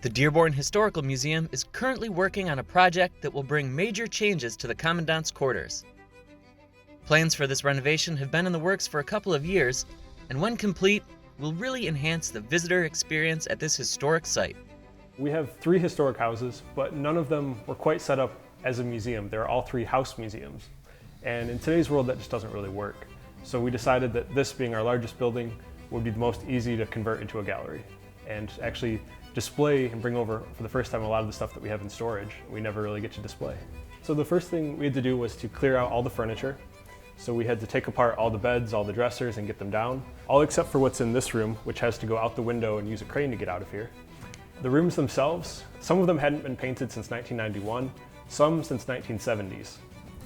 The Dearborn Historical Museum is currently working on a project that will bring major changes to the Commandant's quarters. Plans for this renovation have been in the works for a couple of years, and when complete, will really enhance the visitor experience at this historic site. We have 3 historic houses, but none of them were quite set up as a museum. They're all 3 house museums. And in today's world, that just doesn't really work. So we decided that this being our largest building would be the most easy to convert into a gallery and actually display and bring over for the first time a lot of the stuff that we have in storage we never really get to display. So the first thing we had to do was to clear out all the furniture. So we had to take apart all the beds, all the dressers, and get them down, all except for what's in this room, which has to go out the window and use a crane to get out of here. The rooms themselves, some of them hadn't been painted since 1991, some since 1970s.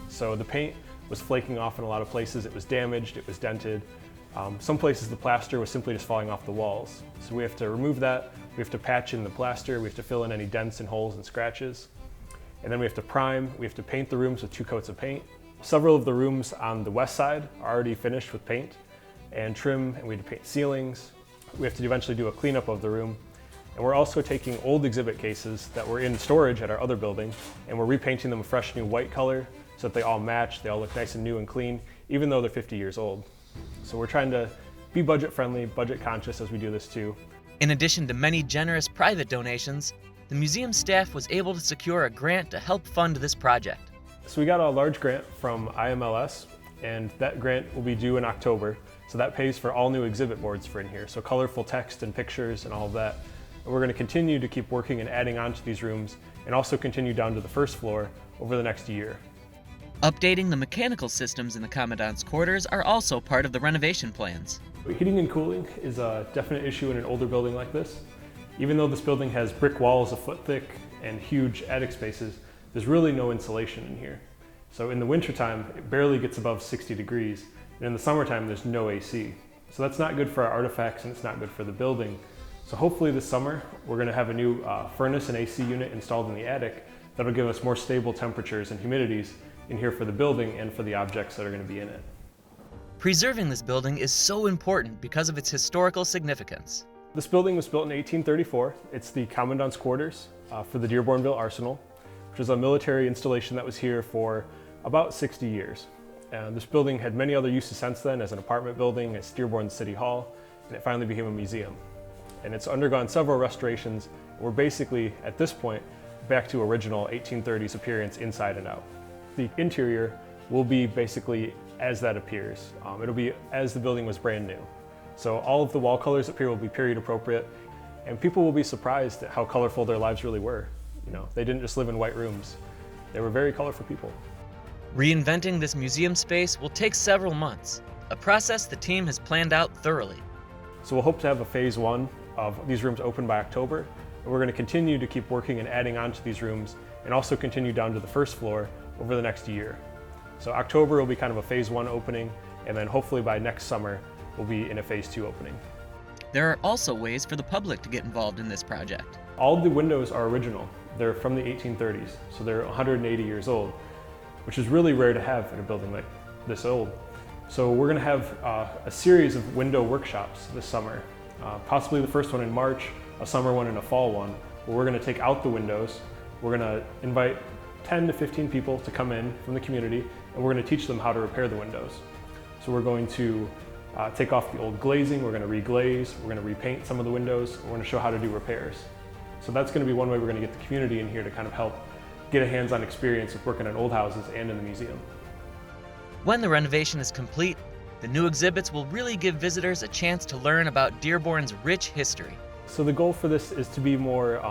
So the paint was flaking off in a lot of places, it was damaged, it was dented. Some places the plaster was simply just falling off the walls. So we have to remove that, we have to patch in the plaster, we have to fill in any dents and holes and scratches. And then we have to prime, we have to paint the rooms with 2 coats of paint. Several of the rooms on the west side are already finished with paint and trim, and we have to paint ceilings. We have to eventually do a cleanup of the room. And we're also taking old exhibit cases that were in storage at our other building, and we're repainting them a fresh new white color so that they all match, they all look nice and new and clean, even though they're 50 years old. So we're trying to be budget friendly, budget conscious as we do this too. In addition to many generous private donations, the museum staff was able to secure a grant to help fund this project. So we got a large grant from IMLS, and that grant will be due in October. So that pays for all new exhibit boards for in here. So colorful text and pictures and all of that. And we're going to continue to keep working and adding on to these rooms, and also continue down to the first floor over the next year. Updating the mechanical systems in the Commandant's quarters are also part of the renovation plans. Heating and cooling is a definite issue in an older building like this. Even though this building has brick walls a foot thick and huge attic spaces, there's really no insulation in here. So in the wintertime, it barely gets above 60 degrees, and in the summertime, there's no AC. So that's not good for our artifacts, and it's not good for the building. So hopefully this summer, we're gonna have a new furnace and AC unit installed in the attic that'll give us more stable temperatures and humidities in here for the building and for the objects that are gonna be in it. Preserving this building is so important because of its historical significance. This building was built in 1834. It's the Commandant's quarters for the Dearbornville Arsenal, which is a military installation that was here for about 60 years. This building had many other uses since then, as an apartment building, as Dearborn City Hall, and it finally became a museum. And it's undergone several restorations. We're basically, at this point, back to original 1830s appearance inside and out. The interior will be basically as that appears. It'll be as the building was brand new. So all of the wall colors up here will be period appropriate, and people will be surprised at how colorful their lives really were. You know, they didn't just live in white rooms. They were very colorful people. Reinventing this museum space will take several months, a process the team has planned out thoroughly. So we'll hope to have a phase 1 of these rooms open by October, and we're going to continue to keep working and adding on to these rooms, and also continue down to the first floor over the next year. So October will be kind of a phase 1 opening, and then hopefully by next summer we'll be in a phase 2 opening. There are also ways for the public to get involved in this project. All the windows are original. They're from the 1830s, so they're 180 years old, which is really rare to have in a building like this old. So we're going to have a series of window workshops this summer, possibly the first one in March, a summer one and a fall one, where we're going to take out the windows. We're going to invite 10 to 15 people to come in from the community, and we're going to teach them how to repair the windows. So we're going to take off the old glazing, we're going to reglaze, we're going to repaint some of the windows, we're going to show how to do repairs. So that's going to be one way we're going to get the community in here to kind of help get a hands-on experience with working on old houses and in the museum. When the renovation is complete, the new exhibits will really give visitors a chance to learn about Dearborn's rich history. So the goal for this is to be more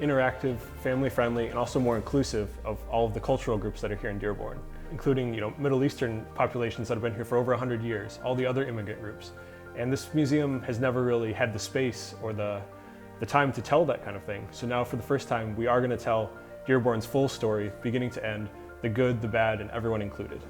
interactive, family-friendly, and also more inclusive of all of the cultural groups that are here in Dearborn, including Middle Eastern populations that have been here for over 100 years, all the other immigrant groups. And this museum has never really had the space or the time to tell that kind of thing. So now for the first time, we are going to tell Dearborn's full story, beginning to end, the good, the bad, and everyone included.